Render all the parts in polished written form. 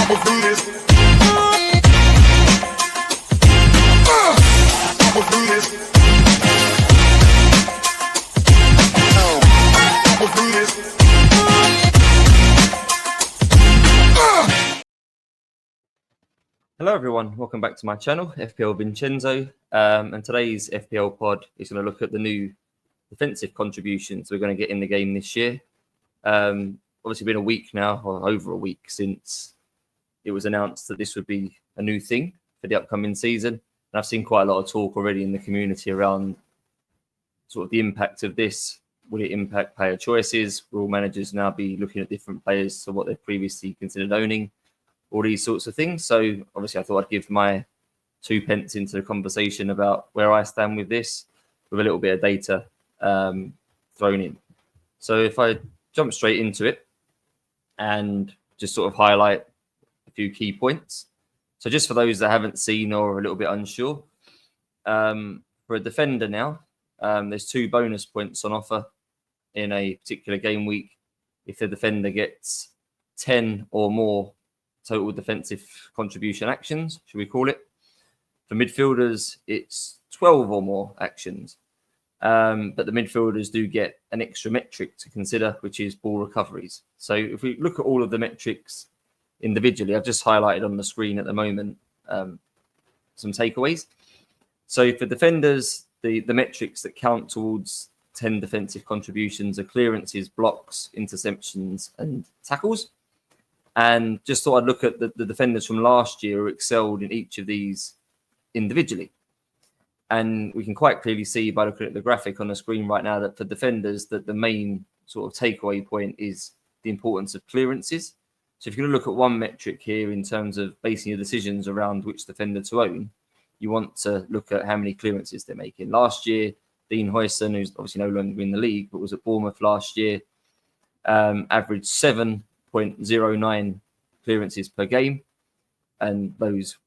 Hello everyone, welcome back to my channel, FPL Vincenzo, and today's FPL pod is going to look at the new defensive contributions we're going to get in the game this year. Obviously been a week now, or over a week, since it was announced that this would be a new thing for the upcoming season. And I've seen quite a lot of talk already in the community around sort of the impact of this. Will it impact player choices? Will managers now be looking at different players to what they've previously considered owning? All these sorts of things. So obviously I thought I'd give my 2 pence into the conversation about where I stand with this, with a little bit of data thrown in. So if I jump straight into it and just sort of highlight a few key points. So just for those that haven't seen or are a little bit unsure, for a defender now, there's 2 bonus points on offer in a particular game week if the defender gets 10 or more total defensive contribution actions, should we call it. For midfielders, it's 12 or more actions. But the midfielders do get an extra metric to consider, which is ball recoveries. So if we look at all of the metrics individually, I've just highlighted on the screen at the moment some takeaways. So for defenders, the metrics that count towards 10 defensive contributions are clearances, blocks, interceptions, and tackles. And just thought I'd look at the defenders from last year who excelled in each of these individually. And we can quite clearly see by looking at the graphic on the screen right now that for defenders, that the main sort of takeaway point is the importance of clearances. So if you're going to look at one metric here in terms of basing your decisions around which defender to own, you want to look at how many clearances they're making. Last year, Dean Huijsen, who's obviously no longer in the league, but was at Bournemouth last year, averaged 7.09 clearances per game, and those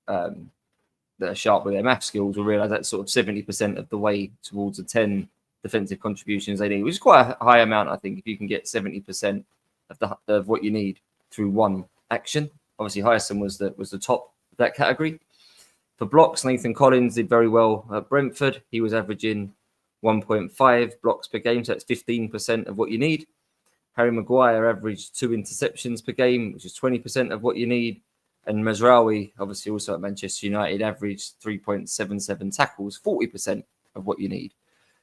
that are sharp with their math skills will realise that's sort of 70% of the way towards the 10 defensive contributions they need, which is quite a high amount, I think, if you can get 70% of what you need through one action. Obviously, Huijsen was the top of that category. For blocks, Nathan Collins did very well at Brentford. He was averaging 1.5 blocks per game, so that's 15% of what you need. Harry Maguire averaged 2 interceptions per game, which is 20% of what you need. And Mazraoui, obviously also at Manchester United, averaged 3.77 tackles, 40% of what you need.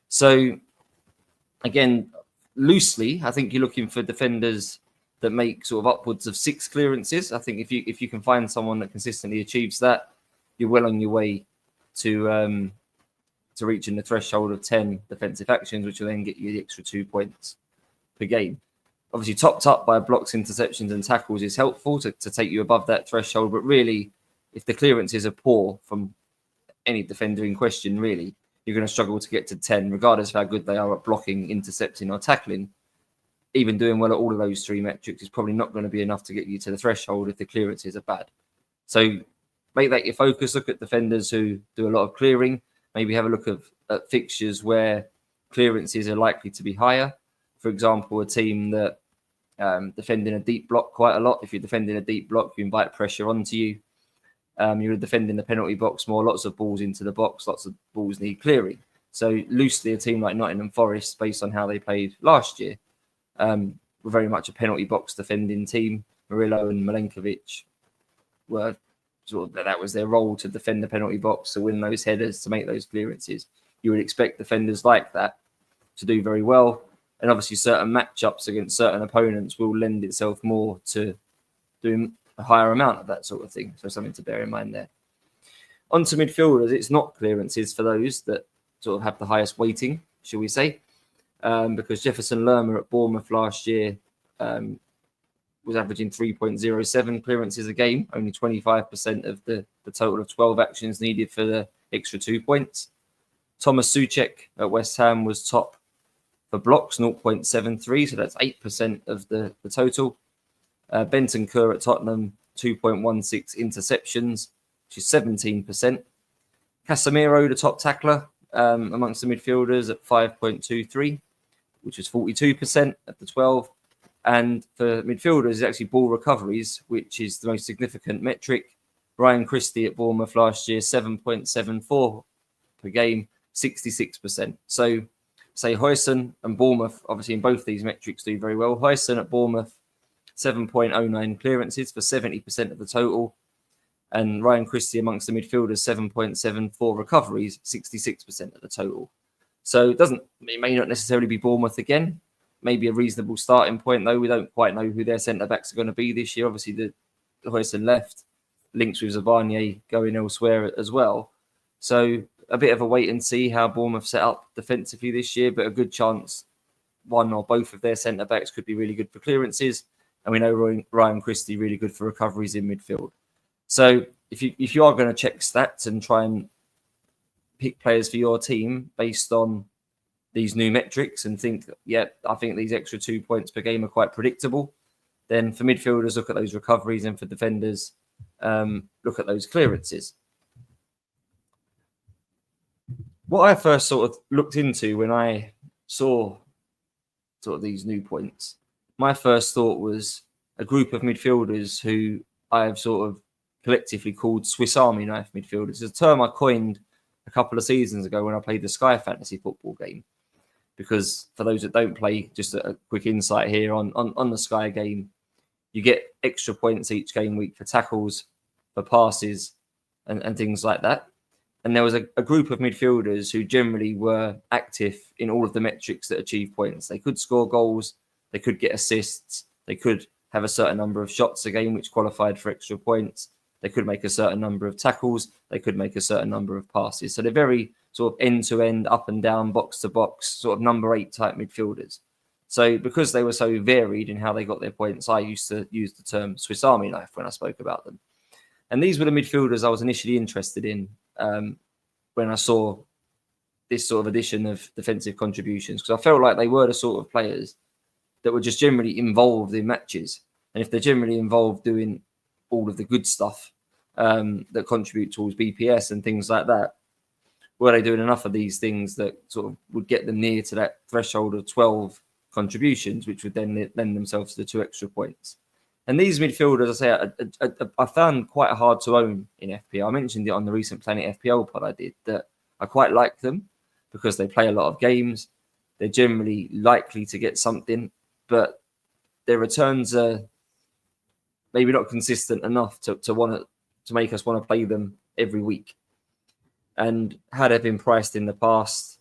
So, again, loosely, I think you're looking for defenders that make sort of upwards of 6 clearances. I think if you can find someone that consistently achieves that, you're well on your way to reaching the threshold of 10 defensive actions, which will then get you the extra 2 points per game. Obviously, topped up by blocks, interceptions, and tackles is helpful to take you above that threshold. But really, if the clearances are poor from any defender in question, really, you're going to struggle to get to 10, regardless of how good they are at blocking, intercepting, or tackling. Even doing well at all of those 3 metrics is probably not going to be enough to get you to the threshold if the clearances are bad. So make that your focus. Look at defenders who do a lot of clearing. Maybe have a look at fixtures where clearances are likely to be higher. For example, a team that defending a deep block quite a lot. If you're defending a deep block, you invite pressure onto you. You're defending the penalty box more, lots of balls into the box, lots of balls need clearing. So loosely, a team like Nottingham Forest, based on how they played last year, were very much a penalty box defending team. Murillo and Milenkovic were sort of, that was their role, to defend the penalty box, to win those headers, to make those clearances. You would expect defenders like that to do very well. And obviously certain matchups against certain opponents will lend itself more to doing a higher amount of that sort of thing. So something to bear in mind there. On to midfielders, it's not clearances for those that sort of have the highest weighting, shall we say. Because Jefferson Lerma at Bournemouth last year was averaging 3.07 clearances a game, only 25% of the total of 12 actions needed for the extra 2 points. Thomas Souček at West Ham was top for blocks, 0.73, so that's 8% of the total. Benton Kerr at Tottenham, 2.16 interceptions, which is 17%. Casemiro, the top tackler amongst the midfielders, at 5.23, which is 42% of the 12. And for midfielders, it's actually ball recoveries, which is the most significant metric. Ryan Christie at Bournemouth last year, 7.74 per game, 66%. So, say Huijsen and Bournemouth, obviously in both these metrics do very well. Huijsen at Bournemouth, 7.09 clearances for 70% of the total. And Ryan Christie amongst the midfielders, 7.74 recoveries, 66% of the total. So it may not necessarily be Bournemouth again. Maybe a reasonable starting point, though. We don't quite know who their centre-backs are going to be this year. Obviously, the Huijsen left, links with Zabarnyi going elsewhere as well. So a bit of a wait and see how Bournemouth set up defensively this year, but a good chance one or both of their centre-backs could be really good for clearances. And we know Ryan Christie really good for recoveries in midfield. So if you are going to check stats and try and pick players for your team based on these new metrics and think, I think these extra 2 points per game are quite predictable, then for midfielders, look at those recoveries, and for defenders, look at those clearances. What I first sort of looked into when I saw sort of these new points, my first thought was a group of midfielders who I have sort of collectively called Swiss Army knife midfielders. It's a term I coined a couple of seasons ago when I played the Sky Fantasy football game. Because for those that don't play, just a quick insight here on the Sky game, you get extra points each game week for tackles, for passes, and things like that. And there was a group of midfielders who generally were active in all of the metrics that achieve points. They could score goals, they could get assists, they could have a certain number of shots a game which qualified for extra points. They could make a certain number of tackles, they could make a certain number of passes. So they're very sort of end-to-end, up and down, box-to-box, sort of number 8 type midfielders. So because they were so varied in how they got their points, I used to use the term Swiss Army knife when I spoke about them. And these were the midfielders I was initially interested in when I saw this sort of addition of defensive contributions, because I felt like they were the sort of players that were just generally involved in matches. And if they're generally involved doing all of the good stuff that contribute towards BPS and things like that, were they doing enough of these things that sort of would get them near to that threshold of 12 contributions, which would then lend themselves to the 2 extra points? And these midfielders, I found quite hard to own in FPL. I mentioned it on the recent Planet FPL pod I did, that I quite like them because they play a lot of games. They're generally likely to get something, but their returns are maybe not consistent enough to make us want to play them every week. And how they've been priced in the past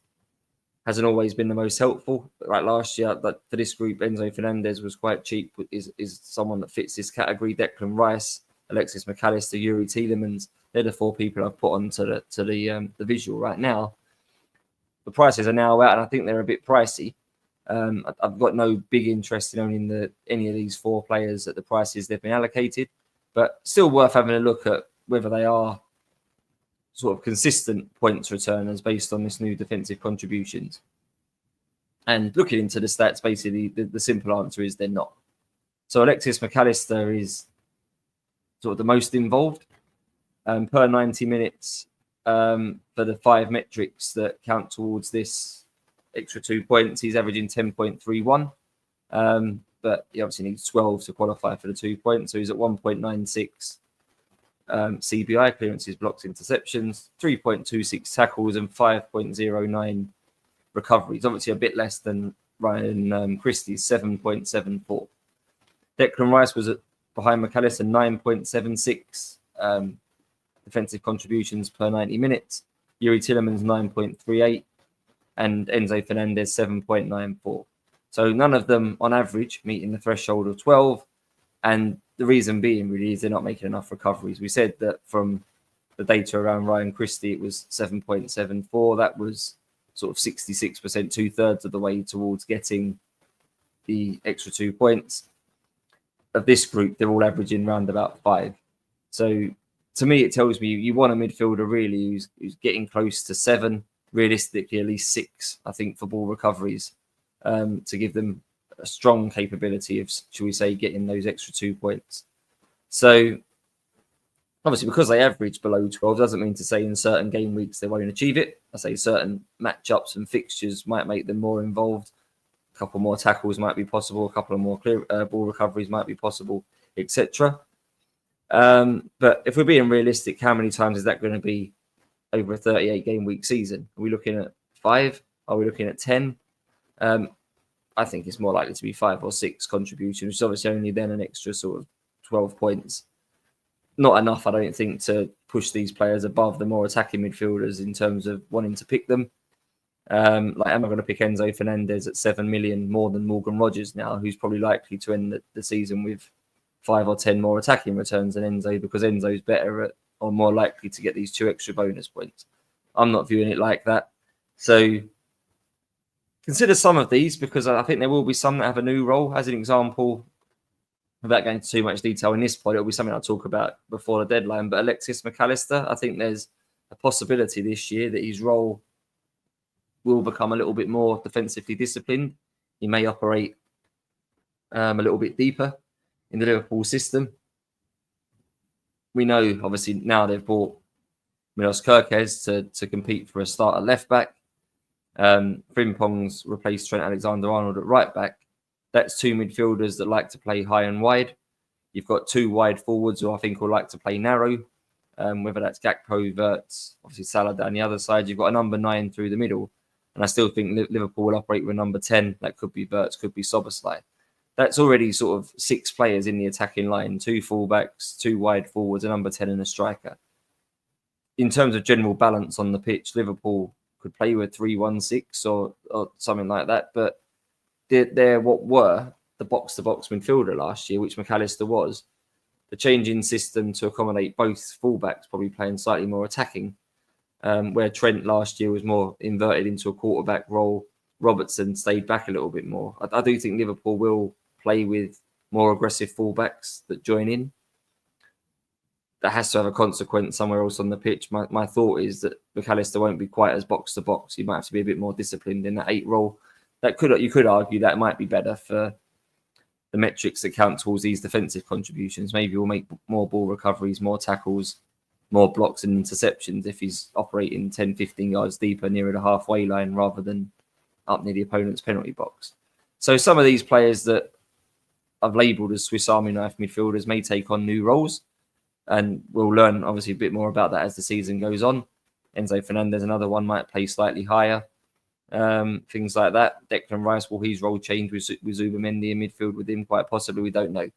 hasn't always been the most helpful. Like last year, but for this group, Enzo Fernandez was quite cheap, is someone that fits this category. Declan Rice, Alexis McAllister, Yuri Tielemans, they're the 4 people I've put onto the visual right now. The prices are now out, and I think they're a bit pricey. I've got no big interest in owning any of these 4 players at the prices they've been allocated, but still worth having a look at whether they are sort of consistent points returners based on this new defensive contributions. And looking into the stats, basically, the simple answer is they're not. So Alexis McAllister is sort of the most involved per 90 minutes for the 5 metrics that count towards this extra 2 points. He's averaging 10.31, but he obviously needs 12 to qualify for the 2 points. So he's at 1.96 CBI, clearances, blocks, interceptions, 3.26 tackles, and 5.09 recoveries. Obviously a bit less than Ryan Christie's 7.74. Declan Rice was behind McAllister, 9.76 defensive contributions per 90 minutes. Yuri Tielemans 9.38 and Enzo Fernandez 7.94. So none of them on average meeting the threshold of 12. And the reason being really is they're not making enough recoveries. We said that from the data around Ryan Christie, it was 7.74. That was sort of 66%, 2/3 of the way towards getting the extra 2 points. Of this group, they're all averaging around about 5. So to me, it tells me you want a midfielder really who's getting close to 7, realistically at least 6, I think, for ball recoveries to give them a strong capability of, shall we say, getting those extra 2 points. So obviously, because they average below 12, doesn't mean to say in certain game weeks they won't achieve it. I say certain matchups and fixtures might make them more involved. A A couple more tackles might be possible. A couple of more clear ball recoveries might be possible, etc. But if we're being realistic, how many times is that going to be over a 38-game week season? Are we looking at 5? Are we looking at 10? I think it's more likely to be 5 or 6 contributions, which is obviously only then an extra sort of 12 points. Not enough, I don't think, to push these players above the more attacking midfielders in terms of wanting to pick them. Am I going to pick Enzo Fernandez at 7 million more than Morgan Rogers now, who's probably likely to end the season with 5 or 10 more attacking returns than Enzo, because Enzo's better at or more likely to get these 2 extra bonus points? I'm not viewing it like that. So consider some of these, because I think there will be some that have a new role. As an example, without going into too much detail in this pod, it'll be something I'll talk about before the deadline. But Alexis McAllister, I think there's a possibility this year that his role will become a little bit more defensively disciplined. He may operate a little bit deeper in the Liverpool system. We know, obviously, now they've bought Milos Kerkez to compete for a start at left back. Frimpong's replaced Trent Alexander-Arnold at right back. That's 2 midfielders that like to play high and wide. You've got 2 wide forwards who I think will like to play narrow, whether that's Gakpo, Wirtz, obviously Salah down the other side. You've got a number 9 through the middle. And I still think Liverpool will operate with a number 10. That could be Wirtz, could be Szoboszlai. That's already sort of 6 players in the attacking line, 2 fullbacks, 2 wide forwards, a number 10 and a striker. In terms of general balance on the pitch, Liverpool could play with 3-1-6 or something like that. But they're what were the box-to-box midfielder last year, which McAllister was. The change in system to accommodate both fullbacks, probably playing slightly more attacking, where Trent last year was more inverted into a quarterback role. Robertson stayed back a little bit more. I do think Liverpool will play with more aggressive fullbacks that join in. That has to have a consequence somewhere else on the pitch. My thought is that McAllister won't be quite as box-to-box. He might have to be a bit more disciplined in that 8 role. You could argue that might be better for the metrics that count towards these defensive contributions. Maybe we'll make more ball recoveries, more tackles, more blocks and interceptions if he's operating 10, 15 yards deeper nearer the halfway line rather than up near the opponent's penalty box. So some of these players that I've labelled as Swiss Army knife midfielders may take on new roles, and we'll learn obviously a bit more about that as the season goes on. Enzo Fernandez, another one, might play slightly higher. Things like that. Declan Rice, will his role change with Zubimendi in midfield with him? Quite possibly, we don't know.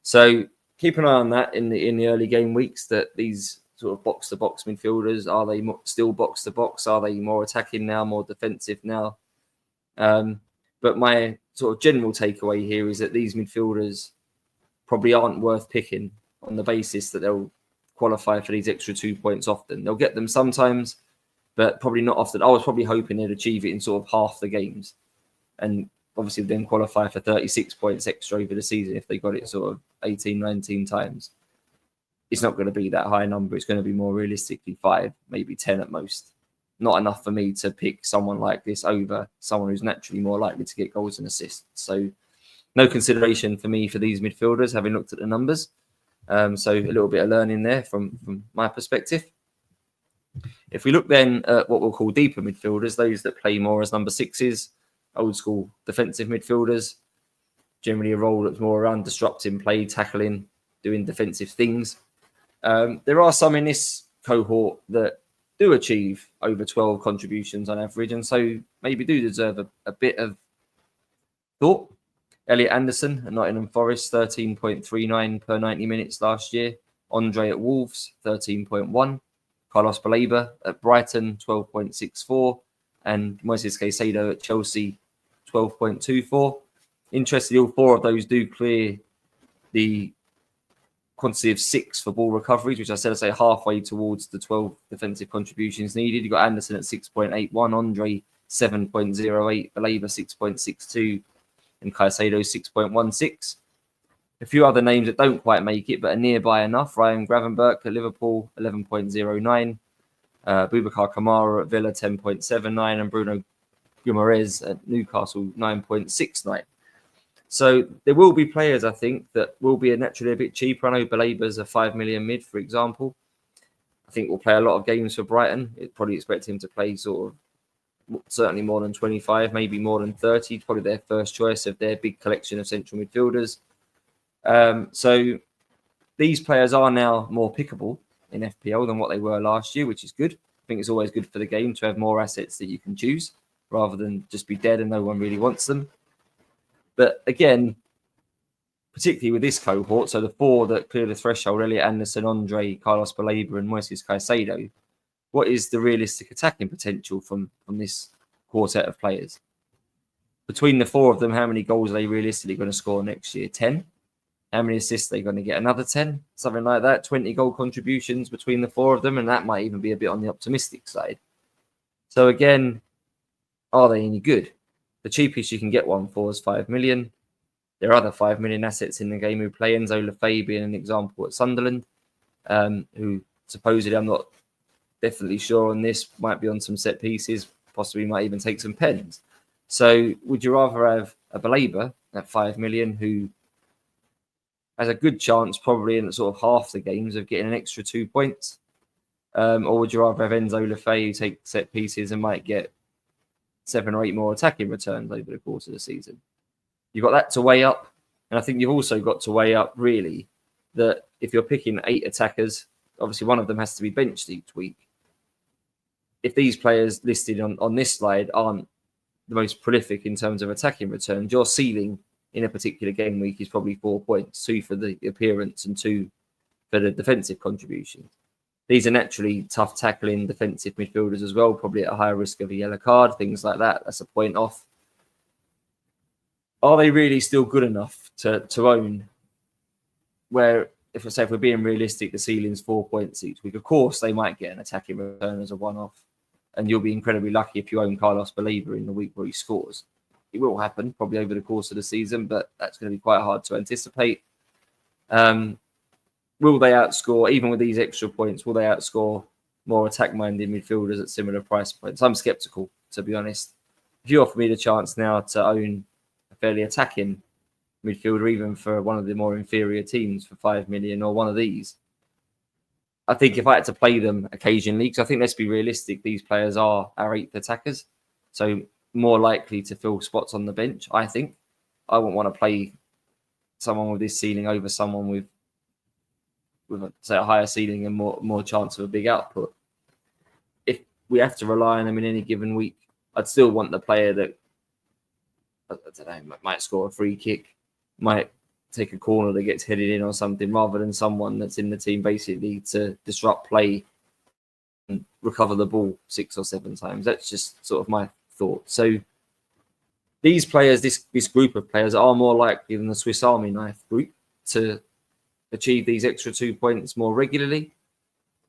So keep an eye on that in the early game weeks, that these sort of box-to-box midfielders, are they still box-to-box? Are they more attacking now, more defensive now? But my sort of general takeaway here is that these midfielders probably aren't worth picking on the basis that they'll qualify for these extra 2 points often. They'll get them sometimes, but probably not often. I was probably hoping they'd achieve it in sort of half the games, and obviously then qualify for 36 points extra over the season if they got it sort of 18, 19 times. It's not going to be that high number. It's going to be more realistically 5, maybe 10 at most. Not enough for me to pick someone like this over someone who's naturally more likely to get goals and assists. So no consideration for me for these midfielders, having looked at the numbers. So a little bit of learning there from my perspective. If we look then at what we'll call deeper midfielders, those that play more as number 6s, old school defensive midfielders, generally a role that's more around disrupting play, tackling, doing defensive things. There are some in this cohort that do achieve over 12 contributions on average, and so maybe do deserve a bit of thought. Elliot Anderson at Nottingham Forest, 13.39 per 90 minutes last year. Andre at Wolves, 13.1. Carlos Baleba at Brighton, 12.64. And Moises Caicedo at Chelsea, 12.24. Interestingly, all 4 of those do clear the quantity of 6 for ball recoveries, which I said, halfway towards the 12 defensive contributions needed. You've got Anderson at 6.81, Andre 7.08, Baleba 6.62, and Caicedo 6.16. A few other names that don't quite make it, but are nearby enough. Ryan Gravenberch at Liverpool, 11.09. Boubacar Kamara at Villa, 10.79. And Bruno Guimaraes at Newcastle, 9.69. So there will be players, I think, that will be naturally a bit cheaper. I know Baleba's a 5 million mid, for example. I think we'll play a lot of games for Brighton. It'd probably expect him to play sort of certainly more than 25, maybe more than 30, probably their first choice of their big collection of central midfielders. So these players are now more pickable in FPL than what they were last year, which is good. I think it's always good for the game to have more assets that you can choose rather than just be dead and no one really wants them. But again, particularly with this cohort, so the four that clear the threshold, Elliot Anderson, Andre, Carlos Baleba and Moises Caicedo, what is the realistic attacking potential from this quartet of players? Between the four of them, how many goals are they realistically going to score next year? 10? How many assists are they going to get? Another 10? Something like that. 20 goal contributions between the four of them, and that might even be a bit on the optimistic side. So again, are they any good? The cheapest you can get one for is 5 million. There are other 5 million assets in the game who play. Enzo Lefebvre being an example at Sunderland, who supposedly, I'm not definitely sure on this, might be on some set pieces, possibly might even take some pens. So would you rather have a Baleba at 5 million who has a good chance probably in sort of half the games of getting an extra 2 points? Or would you rather have Enzo Lefebvre who take set pieces and might get 7 or 8 more attacking returns over the course of the season? You've got that to weigh up. And I think you've also got to weigh up, really, that if you're picking 8 attackers, obviously one of them has to be benched each week. If these players listed on this slide aren't the most prolific in terms of attacking returns, your ceiling in a particular game week is probably 4 points, 2 for the appearance and 2 for the defensive contribution. These are naturally tough tackling defensive midfielders as well, probably at a higher risk of a yellow card, things like that. That's a point off. Are they really still good enough to own? Where, if we're being realistic, the ceiling's 4 points each week. Of course, they might get an attacking return as a one-off, and you'll be incredibly lucky if you own Carlos Baleba in the week where he scores. It will happen probably over the course of the season, but that's going to be quite hard to anticipate. Will they outscore, even with these extra points, will they outscore more attack-minded midfielders at similar price points? I'm sceptical, to be honest. If you offer me the chance now to own a fairly attacking midfielder, even for one of the more inferior teams for 5 million or one of these, I think if I had to play them occasionally, because I think, let's be realistic, these players are our 8th attackers, so more likely to fill spots on the bench, I think. I wouldn't want to play someone with this ceiling over someone with say, a higher ceiling and more chance of a big output. If we have to rely on them in any given week, I'd still want the player that, I don't know, might score a free kick, might take a corner that gets headed in or something, rather than someone that's in the team basically to disrupt play and recover the ball 6 or 7 times. That's just sort of my thought. So these players, this group of players, are more likely than the Swiss Army knife group to achieve these extra 2 points more regularly.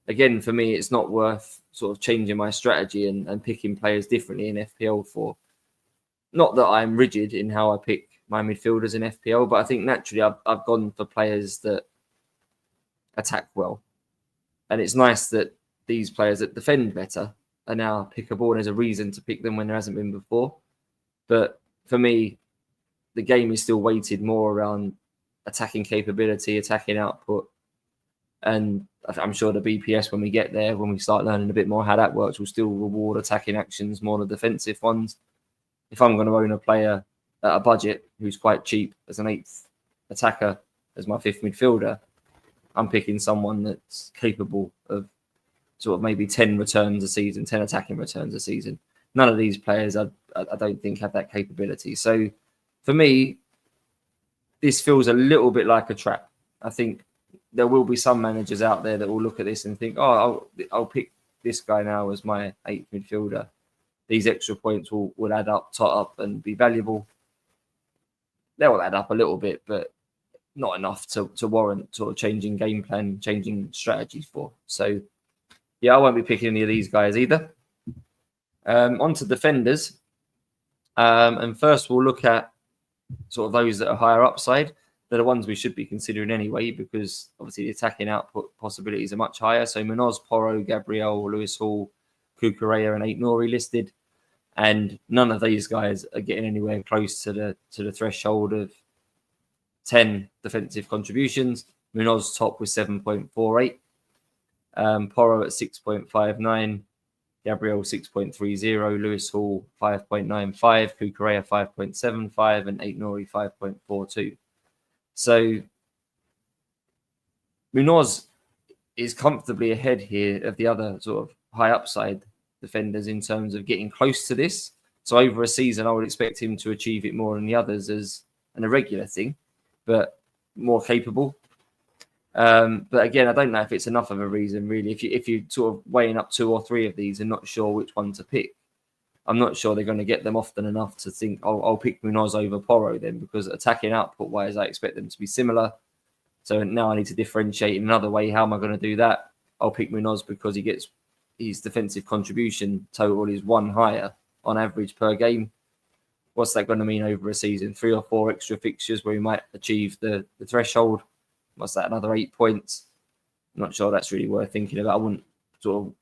Again, for me, it's not worth sort of changing my strategy and picking players differently in FPL for. Not that I'm rigid in how I pick my midfielders in FPL, but I think naturally I've gone for players that attack well. And it's nice that these players that defend better are now pickable, and there's a reason to pick them when there hasn't been before. But for me, the game is still weighted more around attacking capability, attacking output. And I'm sure the BPS, when we get there, when we start learning a bit more how that works, will still reward attacking actions more than defensive ones. If I'm going to own a player at a budget who's quite cheap as an 8th attacker, as my 5th midfielder, I'm picking someone that's capable of sort of maybe 10 returns a season, 10 attacking returns a season. None of these players, I don't think, have that capability. So for me, this feels a little bit like a trap. I think there will be some managers out there that will look at this and think, oh, I'll pick this guy now as my 8th midfielder. These extra points will add up, tot up, and be valuable. They will add up a little bit, but not enough to warrant sort of changing game plan, changing strategies for. So, yeah, I won't be picking any of these guys either. On to defenders. And first we'll look at sort of those that are higher upside. They're the ones we should be considering anyway, because obviously the attacking output possibilities are much higher. So Munoz, Porro, Gabriel, Lewis Hall, Cucurella and Aït-Nouri listed. And none of these guys are getting anywhere close to the threshold of 10 defensive contributions. Munoz top with 7.48. Porro at 6.59. Gabriel 6.30, Lewis Hall 5.95, Kukurea 5.75, and Aït-Nouri 5.42. So Munoz is comfortably ahead here of the other sort of high upside defenders in terms of getting close to this. So over a season, I would expect him to achieve it more than the others as an irregular thing, but more capable. But again, I don't know if it's enough of a reason, really. If you're sort of weighing up 2 or 3 of these and not sure which one to pick, I'm not sure they're going to get them often enough to think, I'll pick Munoz over Porro then, because attacking output-wise, I expect them to be similar. So now I need to differentiate in another way. How am I going to do that? I'll pick Munoz because his defensive contribution total is 1 higher on average per game. What's that going to mean over a season? 3 or 4 extra fixtures where he might achieve the threshold. What's that? Another 8 points. I'm not sure that's really worth thinking about. I wouldn't sort of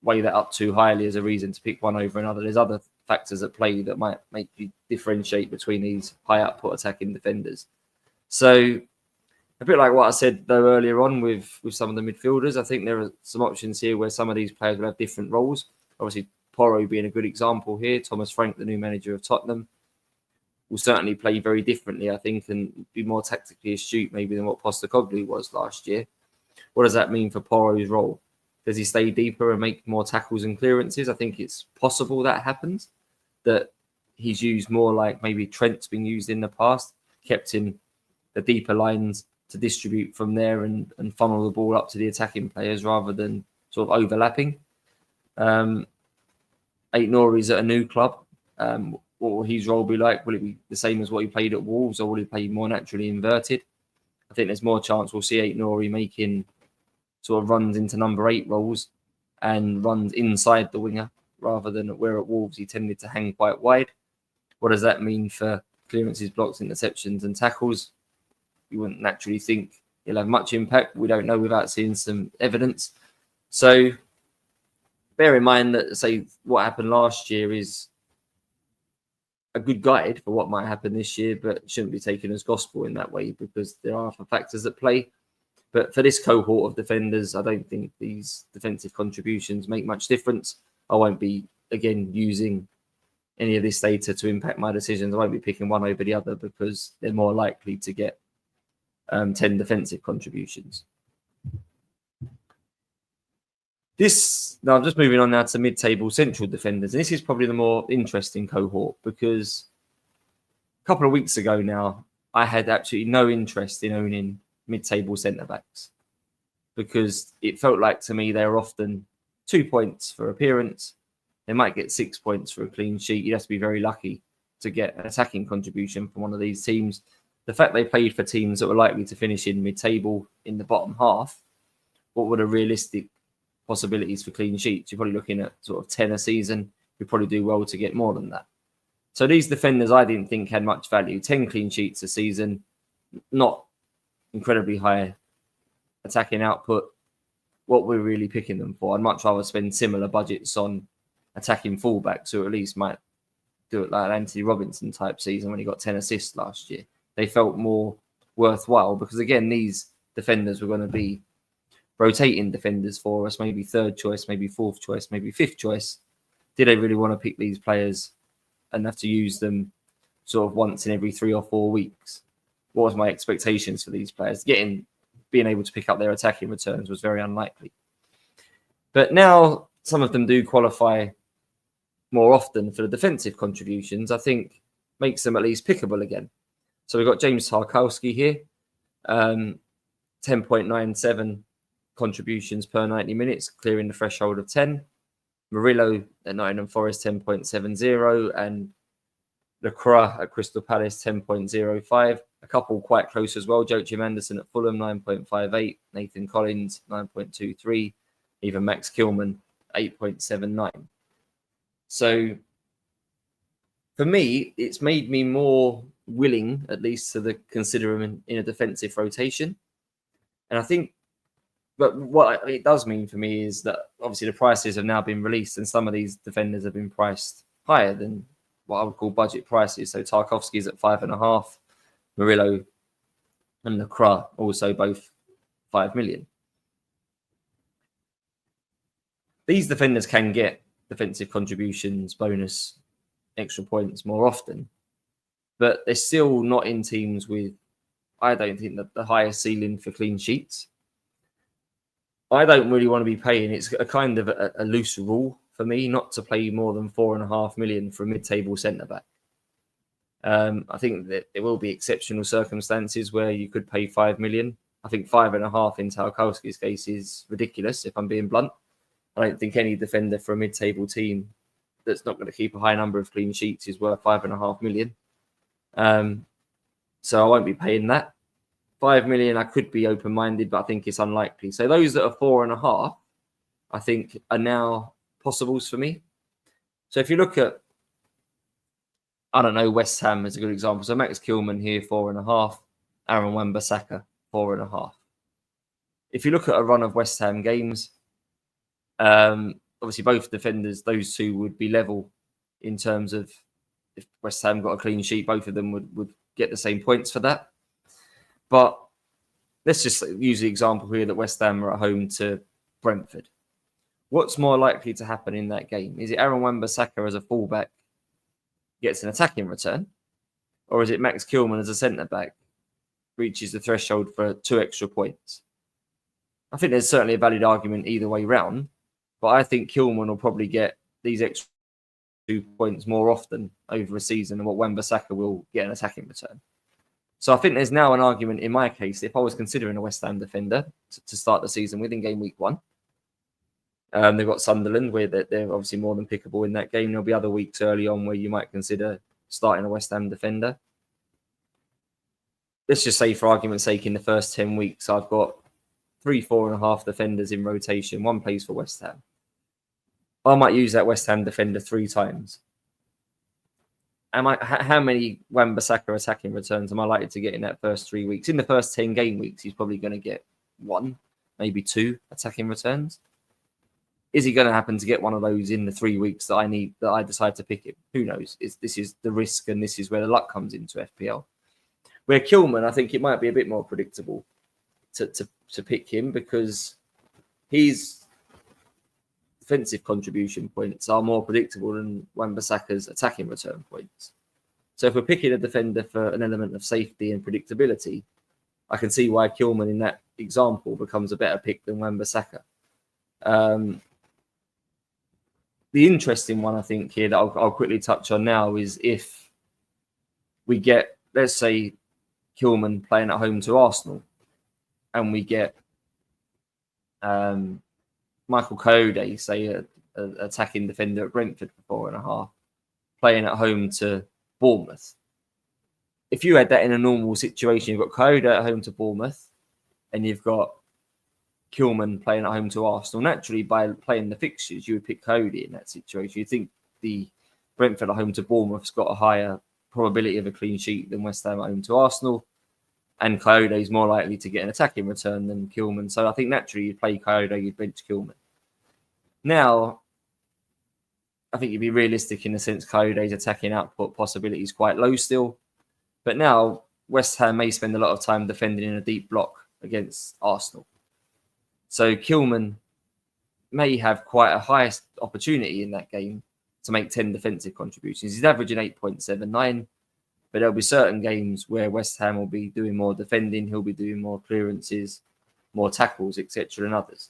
weigh that up too highly as a reason to pick one over another. There's other factors at play that might make you differentiate between these high output attacking defenders. So a bit like what I said though earlier on with some of the midfielders, I think there are some options here where some of these players will have different roles. Obviously, Porro being a good example here. Thomas Frank, the new manager of Tottenham, will certainly play very differently, I think, and be more tactically astute maybe than what Postecoglou was last year. What does that mean for Porro's role? Does he stay deeper and make more tackles and clearances? I think it's possible that happens, that he's used more like maybe Trent's been used in the past, kept in the deeper lines to distribute from there and funnel the ball up to the attacking players rather than sort of overlapping. Aït-Nouri's at a new club. What will his role be like? Will it be the same as what he played at Wolves, or will he play more naturally inverted? I think there's more chance we'll see Aït-Nouri making sort of runs into number 8 roles and runs inside the winger rather than where at Wolves he tended to hang quite wide. What does that mean for clearances, blocks, interceptions and tackles? You wouldn't naturally think he'll have much impact. We don't know without seeing some evidence. So bear in mind that, say, what happened last year is a good guide for what might happen this year, but shouldn't be taken as gospel in that way because there are other factors at play. But for this cohort of defenders, I don't think these defensive contributions make much difference. I won't be, again, using any of this data to impact my decisions. I won't be picking one over the other because they're more likely to get 10 defensive contributions. Now I'm just moving on now to mid-table central defenders. And this is probably the more interesting cohort because a couple of weeks ago now, I had absolutely no interest in owning mid-table centre-backs because it felt like to me they were often 2 points for appearance. They might get 6 points for a clean sheet. You'd have to be very lucky to get an attacking contribution from one of these teams. The fact they played for teams that were likely to finish in mid-table in the bottom half, what were the realistic possibilities for clean sheets? You're probably looking at sort of 10 a season. You'd probably do well to get more than that. So these defenders I didn't think had much value. 10 clean sheets a season, not incredibly high attacking output. What we're really picking them for? I'd much rather spend similar budgets on attacking fullbacks who at least might do it like an Anthony Robinson type season when he got 10 assists last year. They felt more worthwhile because, again, these defenders were going to be rotating defenders for us, maybe 3rd choice, maybe 4th choice, maybe 5th choice. Did they really want to pick these players and have to use them sort of once in every 3 or 4 weeks? What was my expectations for these players? Being able to pick up their attacking returns was very unlikely. But now some of them do qualify more often for the defensive contributions. I think makes them at least pickable again. So we've got James Tarkowski here, 10.97 contributions per 90 minutes, clearing the threshold of 10. Murillo at Nottingham Forest, 10.70, and Lacroix at Crystal Palace, 10.05. A couple quite close as well. Joachim Anderson at Fulham, 9.58. Nathan Collins, 9.23. Even Max Kilman, 8.79. So for me, it's made me more willing, at least, to consider him in a defensive rotation. And I think, but what it does mean for me is that obviously the prices have now been released and some of these defenders have been priced higher than what I would call budget prices. So Tarkowski's at 5.5, Murillo and Lacroix also both 5 million. These defenders can get defensive contributions, bonus, extra points more often. But they're still not in teams with, I don't think, the highest ceiling for clean sheets. I don't really want to be paying. It's a kind of a loose rule for me not to pay more than 4.5 million for a mid-table centre-back. I think that there will be exceptional circumstances where you could pay 5 million. I think 5.5 in Tarkowski's case is ridiculous, if I'm being blunt. I don't think any defender for a mid-table team that's not going to keep a high number of clean sheets is worth 5.5 million. So I won't be paying that. 5 million, I could be open-minded, but I think it's unlikely. So those that are 4.5, I think, are now possibles for me. So if you look at, I don't know, West Ham is a good example. So Max Kilman here, 4.5. Aaron Wan-Bissaka, 4.5. If you look at a run of West Ham games, obviously both defenders, those two would be level in terms of if West Ham got a clean sheet, both of them would get the same points for that. But let's just use the example here that West Ham are at home to Brentford. What's more likely to happen in that game? Is it Aaron Wan-Bissaka as a fullback gets an attacking return? Or is it Max Kilman as a centre-back reaches the threshold for 2 extra points? I think there's certainly a valid argument either way round, but I think Kilman will probably get these extra 2 points more often over a season than what Wan-Bissaka will get an attacking return. So I think there's now an argument in my case, if I was considering a West Ham defender to start the season with in game week 1. They've got Sunderland, where they're obviously more than pickable in that game. There'll be other weeks early on where you might consider starting a West Ham defender. Let's just say, for argument's sake, in the first 10 weeks, I've got 3, 4.5 defenders in rotation. One plays for West Ham. I might use that West Ham defender 3 times. How many Wan-Bissaka attacking returns am I likely to get in that first 3 weeks? In the first 10 game weeks, he's probably going to get 1, maybe 2 attacking returns. Is he going to happen to get one of those in the 3 weeks that I decide to pick him? Who knows? This is the risk, and this is where the luck comes into FPL. Where Kilman, I think it might be a bit more predictable to pick him because his defensive contribution points are more predictable than Wan-Bissaka's attacking return points. So if we're picking a defender for an element of safety and predictability, I can see why Kilman in that example becomes a better pick than Wan-Bissaka. The interesting one, I think, here that I'll quickly touch on now is if we get, let's say, Kilman playing at home to Arsenal, and we get Michael Coyote, say, an attacking defender at Brentford for 4.5, playing at home to Bournemouth. If you had that in a normal situation, you've got Coyote at home to Bournemouth, and you've got Kilman playing at home to Arsenal. Naturally, by playing the fixtures, you would pick Coyote in that situation. You think the Brentford at home to Bournemouth's got a higher probability of a clean sheet than West Ham at home to Arsenal, and Coyote is more likely to get an attacking return than Kilman. So I think naturally you'd play Coyote, you'd bench Kilman. Now, I think you'd be realistic in the sense Coyote's attacking output possibility is quite low still. But now West Ham may spend a lot of time defending in a deep block against Arsenal. So Kilman may have quite a high opportunity in that game to make 10 defensive contributions. He's averaging 8.79, but there'll be certain games where West Ham will be doing more defending, he'll be doing more clearances, more tackles, etc. than others.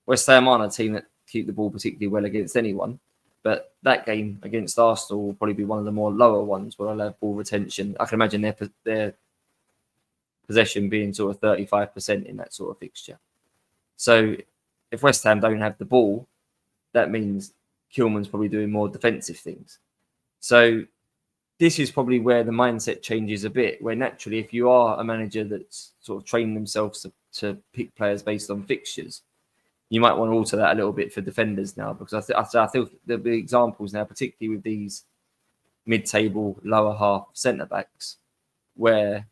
West Ham aren't a team that keep the ball particularly well against anyone, but that game against Arsenal will probably be one of the more lower ones where they'll have ball retention. I can imagine their possession being sort of 35% in that sort of fixture. So if West Ham don't have the ball, that means Kilman's probably doing more defensive things. So this is probably where the mindset changes a bit, where naturally, if you are a manager that's sort of trained themselves to pick players based on fixtures, you might want to alter that a little bit for defenders now, because I think there'll be examples now, particularly with these mid-table, lower half centre-backs, where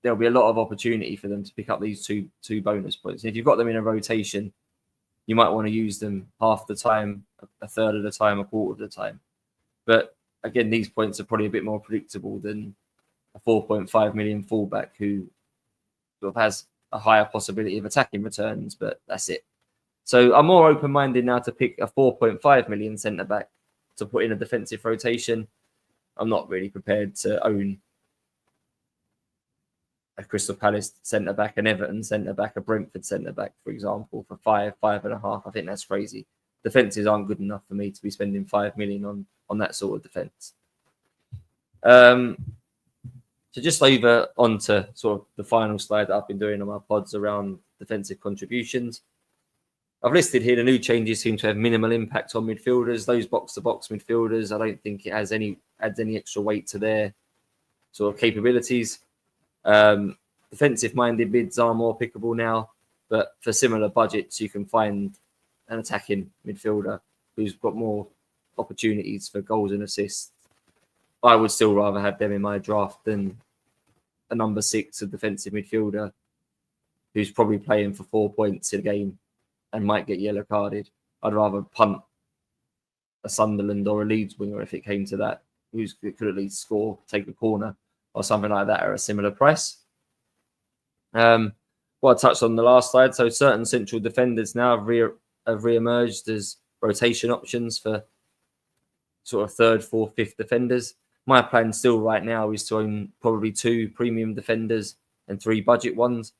there'll be a lot of opportunity for them to pick up these two bonus points. And if you've got them in a rotation, you might want to use them half the time, a third of the time, a quarter of the time. But again, these points are probably a bit more predictable than a 4.5 million fullback who sort of has a higher possibility of attacking returns, but that's it. So I'm more open-minded now to pick a 4.5 million centre-back to put in a defensive rotation. I'm not really prepared to own a Crystal Palace centre-back, an Everton centre-back, a Brentford centre-back, for example, for 5.5. I think that's crazy. Defences aren't good enough for me to be spending 5 million on that sort of defence. So just over onto sort of the final slide that I've been doing on my pods around defensive contributions. I've listed here the new changes seem to have minimal impact on midfielders. Those box-to-box midfielders, I don't think it adds any extra weight to their sort of capabilities. Defensive-minded mids are more pickable now, but for similar budgets, you can find an attacking midfielder who's got more opportunities for goals and assists. I would still rather have them in my draft than a number 6, a defensive midfielder who's probably playing for 4 points a game and might get yellow carded. I'd rather punt a Sunderland or a Leeds winger if it came to that, who could at least score, take a corner or something like that at a similar price. What I touched on the last slide, so certain central defenders now have re-emerged as rotation options for sort of 3rd, 4th, 5th defenders. My plan still right now is to own probably 2 premium defenders and 3 budget ones.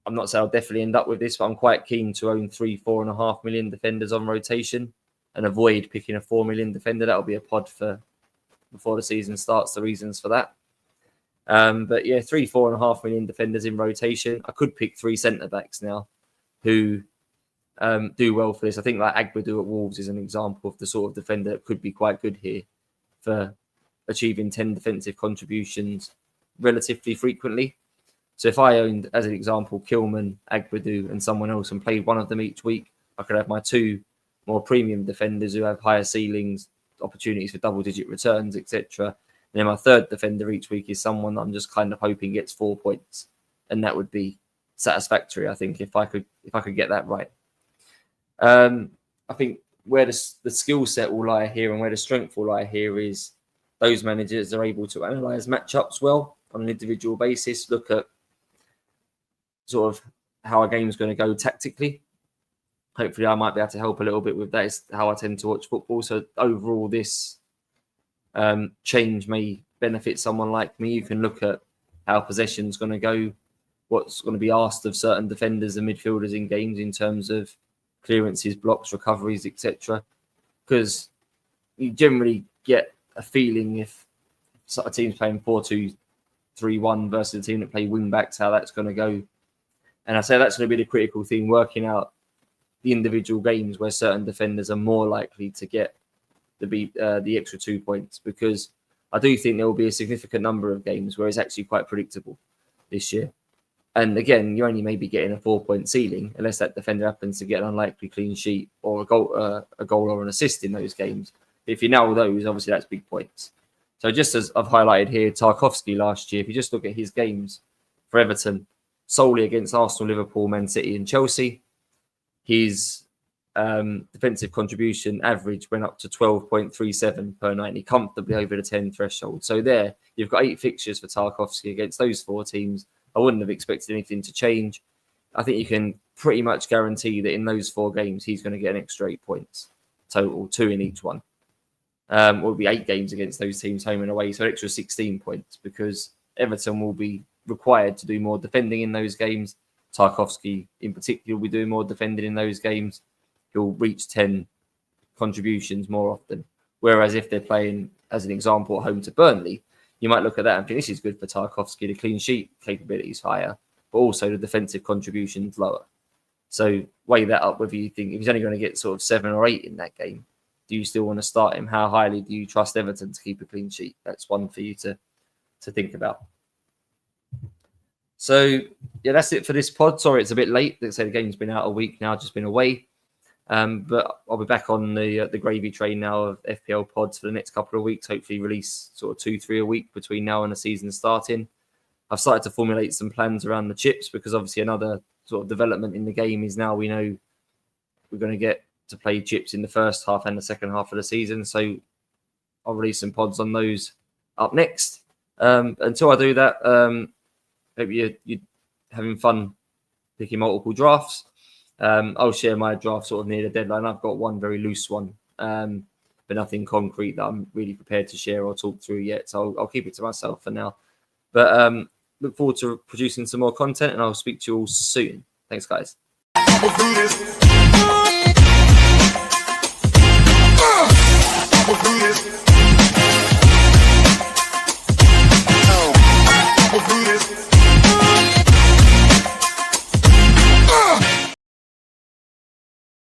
I'm not saying I'll definitely end up with this, but I'm quite keen to own 4.5 million defenders on rotation and avoid picking a 4 million defender. That'll be a pod for before the season starts, the reasons for that. But yeah, 4.5 million defenders in rotation. I could pick 3 centre-backs now who do well for this. I think like Agbadu at Wolves is an example of the sort of defender that could be quite good here for achieving 10 defensive contributions relatively frequently. So if I owned, as an example, Kilman, Agbadu and someone else and played one of them each week, I could have my 2 more premium defenders who have higher ceilings, opportunities for double-digit returns, etc. And then my 3rd defender each week is someone I'm just kind of hoping gets 4 points. And that would be satisfactory, I think, if I could get that right. I think where the skill set will lie here and where the strength will lie here is those managers are able to analyse matchups well on an individual basis, look at sort of how a game's going to go tactically. Hopefully I might be able to help a little bit with that. It's how I tend to watch football. So overall, this change may benefit someone like me. You can look at how possession's going to go, what's going to be asked of certain defenders and midfielders in games in terms of clearances, blocks, recoveries, etc. Because you generally get a feeling if a team's playing 4-2-3-1 versus a team that play wing backs, how that's going to go. And I say that's going to be the critical thing, working out the individual games where certain defenders are more likely to get the extra 2 points, because I do think there will be a significant number of games where it's actually quite predictable this year. And again, you only may be getting a 4-point ceiling unless that defender happens to get an unlikely clean sheet or a goal or an assist in those games. If you nail those, obviously that's big points. So just as I've highlighted here, Tarkowski last year, if you just look at his games for Everton, solely against Arsenal, Liverpool, Man City and Chelsea, his defensive contribution average went up to 12.37 per 90, comfortably over the 10 threshold. So there, you've got 8 fixtures for Tarkowski against those 4 teams. I wouldn't have expected anything to change. I think you can pretty much guarantee that in those 4 games, he's going to get an extra 8 points total, 2 in each one. It will be 8 games against those teams, home and away, so an extra 16 points, because Everton will be required to do more defending in those games. Tarkowski, in particular, will be doing more defending in those games. He'll reach 10 contributions more often. Whereas if they're playing, as an example, at home to Burnley, you might look at that and think this is good for Tarkowski. The clean sheet capability is higher, but also the defensive contributions lower. So weigh that up whether you think if he's only going to get sort of 7 or 8 in that game, do you still want to start him? How highly do you trust Everton to keep a clean sheet? That's one for you to think about. So yeah, that's it for this pod. Sorry, it's a bit late. Like I said, the game's been out a week now, just been away. But I'll be back on the gravy train now of FPL pods for the next couple of weeks. Hopefully release sort of 2-3 a week between now and the season starting. I've started to formulate some plans around the chips, because obviously another sort of development in the game is now we know we're going to get to play chips in the first half and the second half of the season. So I'll release some pods on those up next. Until I do that, hope you're having fun picking multiple drafts. I'll share my draft sort of near the deadline. I've got one very loose one, but nothing concrete that I'm really prepared to share or talk through yet. So I'll keep it to myself for now. But look forward to producing some more content, and I'll speak to you all soon. Thanks, guys.